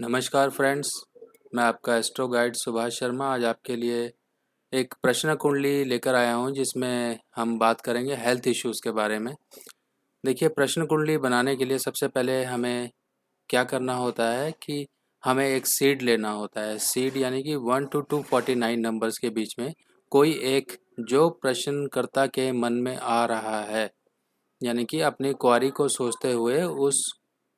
नमस्कार फ्रेंड्स, मैं आपका एस्ट्रो गाइड सुभाष शर्मा आज आपके लिए एक प्रश्न कुंडली लेकर आया हूं जिसमें हम बात करेंगे हेल्थ इश्यूज़ के बारे में। देखिए, प्रश्न कुंडली बनाने के लिए सबसे पहले हमें क्या करना होता है कि हमें एक सीड लेना होता है। सीड यानी कि 1 to 249 नंबर्स के बीच में कोई एक जो प्रश्नकर्ता के मन में आ रहा है, यानी कि अपनी क्वारी को सोचते हुए उस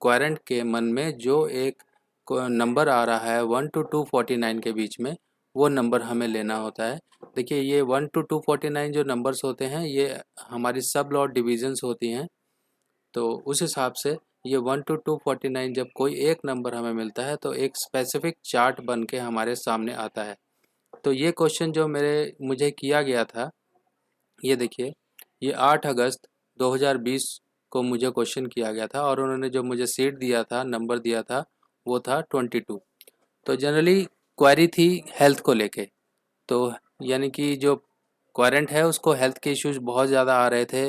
क्वेरेंट के मन में जो एक नंबर आ रहा है 1 to 249 के बीच में, वो नंबर हमें लेना होता है। देखिए, ये 1 to 249 जो नंबर्स होते हैं ये हमारी सब लॉट डिविजन्स होती हैं। तो उस हिसाब से ये 1 to 249 जब कोई एक नंबर हमें मिलता है तो एक स्पेसिफिक चार्ट बन के हमारे सामने आता है। तो ये क्वेश्चन जो मुझे किया गया था, ये देखिए, ये 8 अगस्त 2020 को मुझे क्वेश्चन किया गया था और उन्होंने जो मुझे सीट दिया था, नंबर दिया था, वो था 22। तो जनरली क्वेरी थी हेल्थ को लेके। तो यानी कि जो क्वारंट है उसको हेल्थ के इश्यूज बहुत ज़्यादा आ रहे थे,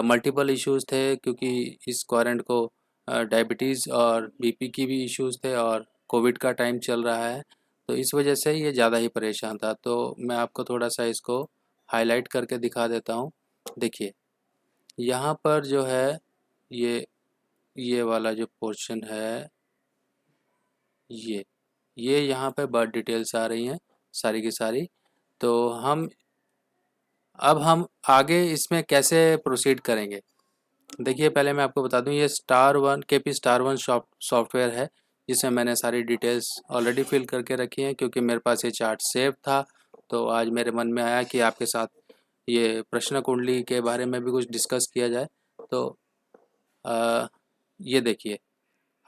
मल्टीपल इश्यूज थे क्योंकि इस क्वारंट को डायबिटीज़ और बीपी की भी इश्यूज थे और कोविड का टाइम चल रहा है। तो इस वजह से ये ज़्यादा ही परेशान था। तो मैं आपको थोड़ा सा इसको हाईलाइट करके दिखा देता हूँ। देखिए, यहाँ पर जो है ये ये वाला जो पोर्शन है, ये यहाँ पे बर्थ डिटेल्स आ रही हैं सारी की सारी। तो अब हम आगे इसमें कैसे प्रोसीड करेंगे। देखिए, पहले मैं आपको बता दूं, ये star one KP star one software है जिसमें मैंने सारी डिटेल्स ऑलरेडी फिल करके रखी हैं क्योंकि मेरे पास ये चार्ट सेव था। तो आज मेरे मन में आया कि आपके साथ ये प्रश्न कुंडली के बारे में भी कुछ डिस्कस किया जाए। तो ये देखिए,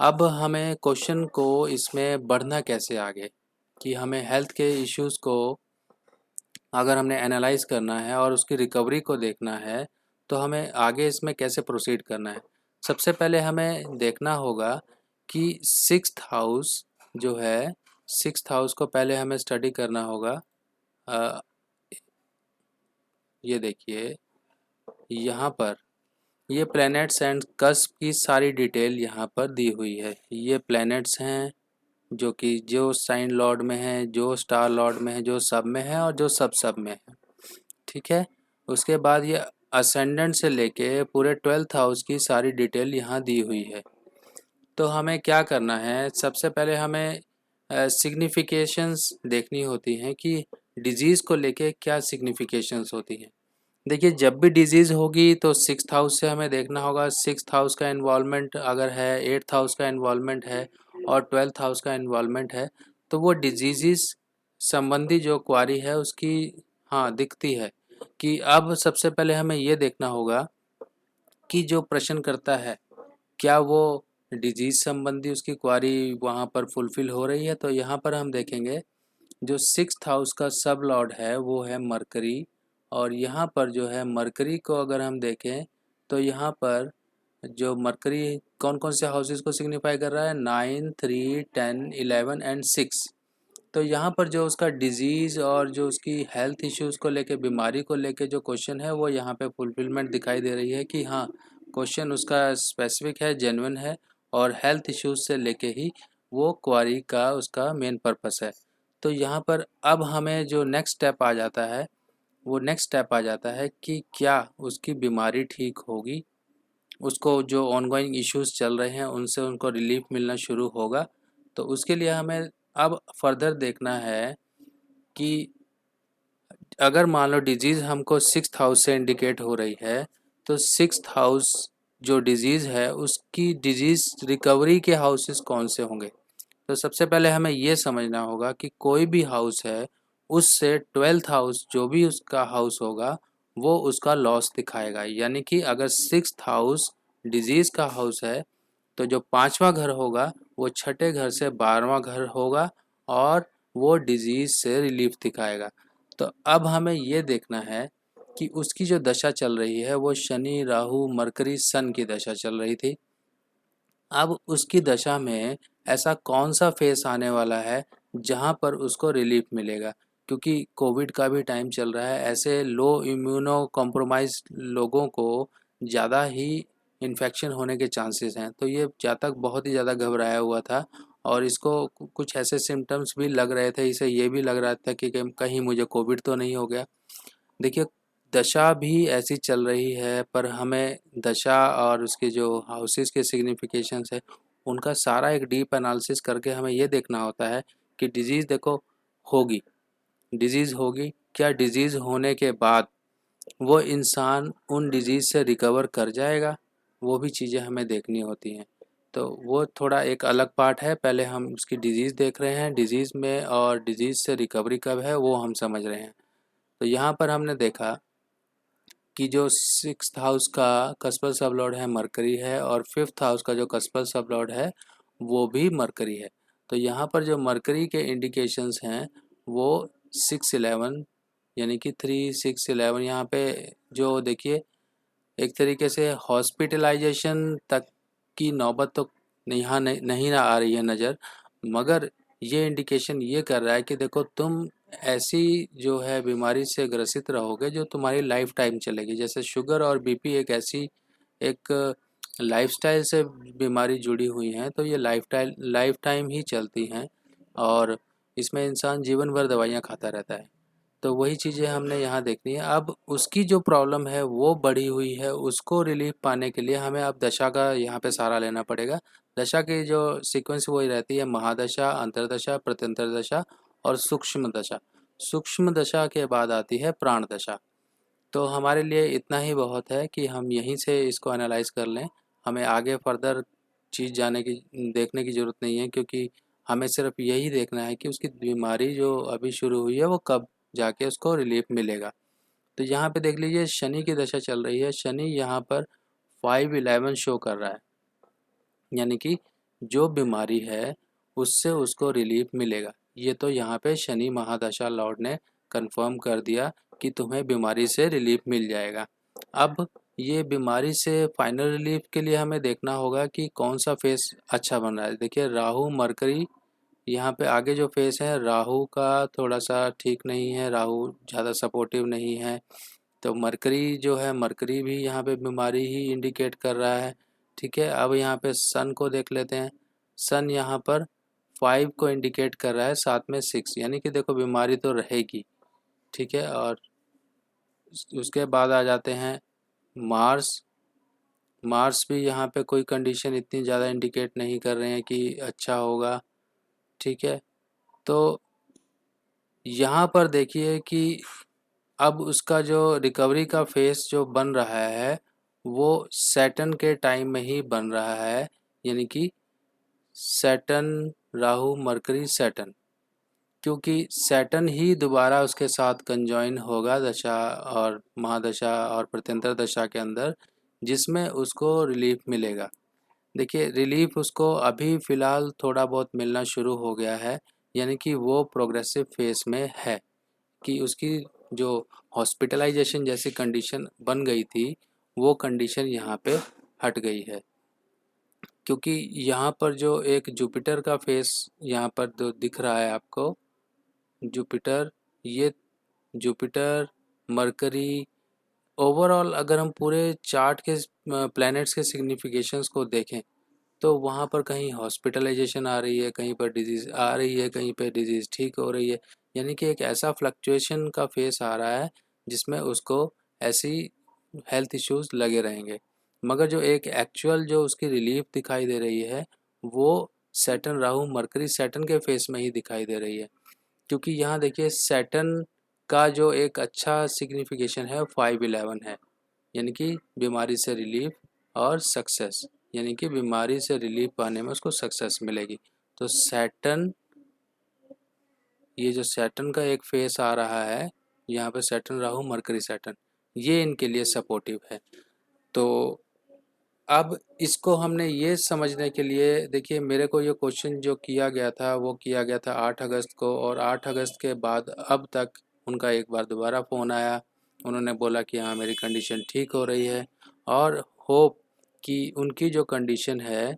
अब हमें क्वेश्चन को इसमें बढ़ना कैसे आगे, कि हमें हेल्थ के इश्यूज़ को अगर हमने एनालाइज करना है और उसकी रिकवरी को देखना है तो हमें आगे इसमें कैसे प्रोसीड करना है। सबसे पहले हमें देखना होगा कि सिक्स्थ हाउस जो है, सिक्स्थ हाउस को पहले हमें स्टडी करना होगा। अ, ये देखिए, यहाँ पर ये प्लैनेट्स एंड कस्प की सारी डिटेल यहाँ पर दी हुई है। ये प्लैनेट्स हैं जो कि जो साइन लॉर्ड में है, जो स्टार लॉर्ड में है, जो सब में है और जो सब में है। ठीक है। उसके बाद ये असेंडेंट से लेके पूरे 12th हाउस की सारी डिटेल यहाँ दी हुई है। तो हमें क्या करना है, सबसे पहले हमें सिग्निफिकेशंस देखनी होती हैं कि डिजीज़ को लेके क्या सिग्निफिकेशंस होती हैं। देखिए, जब भी डिजीज़ होगी तो सिक्स्थ हाउस से हमें देखना होगा, सिक्स्थ हाउस का इन्वॉल्वमेंट अगर है, एट्थ हाउस का इन्वॉल्वमेंट है और 12th हाउस का इन्वॉल्वमेंट है तो वो डिजीज़ संबंधी जो क्वारी है उसकी हाँ दिखती है। कि अब सबसे पहले हमें ये देखना होगा कि जो प्रश्न करता है क्या वो डिजीज़ संबंधी उसकी क्वारी वहाँ पर फुलफ़िल हो रही है। तो यहाँ पर हम देखेंगे, जो सिक्स्थ हाउस का सब लॉर्ड है वो है मरकरी। और यहाँ पर जो है मरकरी को अगर हम देखें तो यहाँ पर जो मरकरी कौन कौन से हाउसेस को सिग्निफाई कर रहा है, 9, 3, 10, 11 एंड 6। तो यहाँ पर जो उसका डिजीज़ और जो उसकी हेल्थ इश्यूज़ को लेके, बीमारी को लेके जो क्वेश्चन है वो यहाँ पे फुलफिलमेंट दिखाई दे रही है कि हाँ, क्वेश्चन उसका स्पेसिफिक है, जेन्युइन है और हेल्थ इश्यूज़ से लेके ही वो क्वारी का उसका मेन पर्पस है। तो यहाँ पर अब हमें जो नेक्स्ट स्टेप आ जाता है, वो नेक्स्ट स्टेप आ जाता है कि क्या उसकी बीमारी ठीक होगी, उसको जो ऑनगोइंग इश्यूज़ चल रहे हैं उनसे उनको रिलीफ मिलना शुरू होगा। तो उसके लिए हमें अब फर्दर देखना है कि अगर मान लो डिजीज़ हमको सिक्स्थ हाउस से इंडिकेट हो रही है तो सिक्स्थ हाउस जो डिजीज़ है उसकी डिजीज़ रिकवरी के हाउसेस कौन से होंगे। तो सबसे पहले हमें ये समझना होगा कि कोई भी हाउस है उससे 12th हाउस जो भी उसका हाउस होगा वो उसका लॉस दिखाएगा। यानी कि अगर सिक्स्थ हाउस डिजीज़ का हाउस है तो जो पांचवा घर होगा वो छठे घर से 12वां घर होगा और वो डिजीज़ से रिलीफ दिखाएगा। तो अब हमें ये देखना है कि उसकी जो दशा चल रही है वो शनि, राहु, मरकरी, सन की दशा चल रही थी। अब उसकी दशा में ऐसा कौन सा फेस आने वाला है जहाँ पर उसको रिलीफ मिलेगा, क्योंकि कोविड का भी टाइम चल रहा है। ऐसे लो इम्यूनो कॉम्प्रोमाइज लोगों को ज़्यादा ही इन्फेक्शन होने के चांसेस हैं। तो ये जातक बहुत ही ज़्यादा घबराया हुआ था और इसको कुछ ऐसे सिम्टम्स भी लग रहे थे, इसे ये भी लग रहा था कि कहीं मुझे कोविड तो नहीं हो गया। देखिए, दशा भी ऐसी चल रही है, पर हमें दशा और उसके जो हाउसेस के सिग्निफिकेशंस है, उनका सारा एक डीप एनालिसिस करके हमें ये देखना होता है कि डिजीज़ देखो होगी, डिजीज़ होगी, क्या डिजीज़ होने के बाद वो इंसान उन डिजीज़ से रिकवर कर जाएगा, वो भी चीज़ें हमें देखनी होती हैं। तो वो थोड़ा एक अलग पार्ट है, पहले हम उसकी डिजीज़ देख रहे हैं, डिजीज़ में और डिजीज़ से रिकवरी कब है वो हम समझ रहे हैं। तो यहाँ पर हमने देखा कि जो 6th हाउस का कस्पल सब लॉर्ड है मरकरी है, और 5th हाउस का जो कस्पल सब लॉर्ड है वो भी मरकरी है। तो यहाँ पर जो मरकरी के इंडिकेशंस हैं वो 6-11, यानी कि 3-6-11, यहाँ पे जो देखिए एक तरीके से हॉस्पिटलाइजेशन तक की नौबत तो यहाँ नहीं ना आ रही है नज़र, मगर ये इंडिकेशन ये कर रहा है कि देखो तुम ऐसी जो है बीमारी से ग्रसित रहोगे जो तुम्हारी लाइफ टाइम चलेगी। जैसे शुगर और बीपी एक ऐसी एक लाइफस्टाइल से बीमारी जुड़ी हुई हैं, तो ये लाइफ टाइम ही चलती हैं, और इसमें इंसान जीवन भर दवाइयाँ खाता रहता है। तो वही चीज़ें हमने यहाँ देखनी है। अब उसकी जो प्रॉब्लम है वो बढ़ी हुई है, उसको रिलीफ पाने के लिए हमें अब दशा का यहाँ पे सहारा लेना पड़ेगा। दशा की जो सीक्वेंस वही रहती है, महादशा, अंतर्दशा, प्रत्यंतर दशा और सूक्ष्म दशा। सूक्ष्म दशा के बाद आती है प्राण दशा। तो हमारे लिए इतना ही बहुत है कि हम यहीं से इसको एनालाइज कर लें। हमें आगे फर्दर चीज़ जाने की देखने की ज़रूरत नहीं है, क्योंकि हमें सिर्फ यही देखना है कि उसकी बीमारी जो अभी शुरू हुई है वो कब जाके उसको रिलीफ मिलेगा। तो यहाँ पे देख लीजिए शनि की दशा चल रही है। शनि यहाँ पर 5-11 शो कर रहा है, यानी कि जो बीमारी है उससे उसको रिलीफ मिलेगा। ये तो यहाँ पे शनि महादशा लॉर्ड ने कंफर्म कर दिया कि तुम्हें बीमारी से रिलीफ मिल जाएगा। अब ये बीमारी से फाइनल रिलीफ के लिए हमें देखना होगा कि कौन सा फेस अच्छा बन रहा है। देखिए राहु मरकरी यहाँ पे आगे जो फेस है, राहु का थोड़ा सा ठीक नहीं है, राहु ज़्यादा सपोर्टिव नहीं है। तो मरकरी जो है, मरकरी भी यहाँ पे बीमारी ही इंडिकेट कर रहा है। ठीक है, अब यहाँ पे सन को देख लेते हैं। सन यहाँ पर 5 को इंडिकेट कर रहा है, साथ में 6, यानी कि देखो बीमारी तो रहेगी। ठीक है, और उसके बाद आ जाते हैं मार्स। मार्स भी यहाँ पे कोई कंडीशन इतनी ज़्यादा इंडिकेट नहीं कर रहे हैं कि अच्छा होगा। ठीक है, तो यहाँ पर देखिए कि अब उसका जो रिकवरी का फेस जो बन रहा है वो सैटर्न के टाइम में ही बन रहा है, यानी कि सैटर्न राहु मरकरी सैटर्न, क्योंकि सैटर्न ही दोबारा उसके साथ कंजॉइन होगा दशा और महादशा और प्रत्यंतर दशा के अंदर, जिसमें उसको रिलीफ मिलेगा। देखिए रिलीफ उसको अभी फ़िलहाल थोड़ा बहुत मिलना शुरू हो गया है, यानी कि वो प्रोग्रेसिव फेस में है, कि उसकी जो हॉस्पिटलाइजेशन जैसी कंडीशन बन गई थी वो कंडीशन यहाँ पे हट गई है। क्योंकि यहाँ पर जो एक जुपिटर का फेस यहाँ पर जो दिख रहा है आपको, जुपिटर, ये जुपिटर, मरकरी, ओवरऑल अगर हम पूरे चार्ट के प्लैनेट्स के सिग्निफिकेशंस को देखें तो वहाँ पर कहीं हॉस्पिटलाइजेशन आ रही है, कहीं पर डिजीज़ आ रही है, कहीं पे डिजीज़ ठीक हो रही है, यानी कि एक ऐसा फ्लक्चुएशन का फेस आ रहा है जिसमें उसको ऐसी हेल्थ इश्यूज लगे रहेंगे। मगर जो एक एक्चुअल जो उसकी रिलीफ दिखाई दे रही है वो सैटर्न राहु मरकरी सैटर्न के फेस में ही दिखाई दे रही है। क्योंकि यहाँ देखिए सैटर्न का जो एक अच्छा सिग्निफिकेशन है 5-11 है, यानी कि बीमारी से रिलीफ और सक्सेस, यानी कि बीमारी से रिलीफ पाने में उसको सक्सेस मिलेगी। तो सैटर्न, ये जो सैटर्न का एक फेस आ रहा है यहाँ पे, सैटर्न राहु मरकरी सैटर्न, ये इनके लिए सपोर्टिव है। तो अब इसको हमने ये समझने के लिए, देखिए मेरे को ये क्वेश्चन जो किया गया था वो किया गया था 8 अगस्त को, और 8 अगस्त के बाद अब तक उनका एक बार दोबारा फ़ोन आया। उन्होंने बोला कि हाँ मेरी कंडीशन ठीक हो रही है, और होप कि उनकी जो कंडीशन है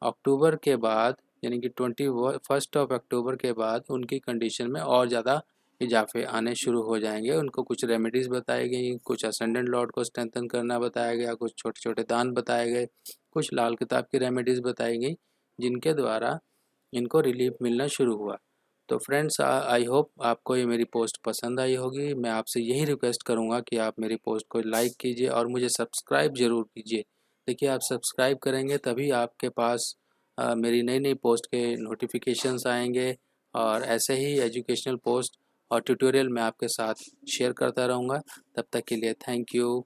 अक्टूबर के बाद, यानी कि 21 अक्टूबर के बाद उनकी कंडीशन में और ज़्यादा इजाफे आने शुरू हो जाएंगे। उनको कुछ रेमेडीज़ बताई गई, कुछ असेंडेंट लॉर्ड को स्ट्रेंथन करना बताया गया, कुछ छोटे छोटे दान बताए गए, कुछ लाल किताब की रेमेडीज़ बताई गई, जिनके द्वारा इनको रिलीफ मिलना शुरू हुआ। तो फ्रेंड्स, आई होप आपको ये मेरी पोस्ट पसंद आई होगी। मैं आपसे यही रिक्वेस्ट करूँगा कि आप मेरी पोस्ट को लाइक कीजिए और मुझे सब्सक्राइब ज़रूर कीजिए। देखिए, आप सब्सक्राइब करेंगे तभी आपके पास मेरी नई नई पोस्ट के नोटिफिकेशंस आएंगे, और ऐसे ही एजुकेशनल पोस्ट और ट्यूटोरियल मैं आपके साथ शेयर करता रहूँगा। तब तक के लिए थैंक यू।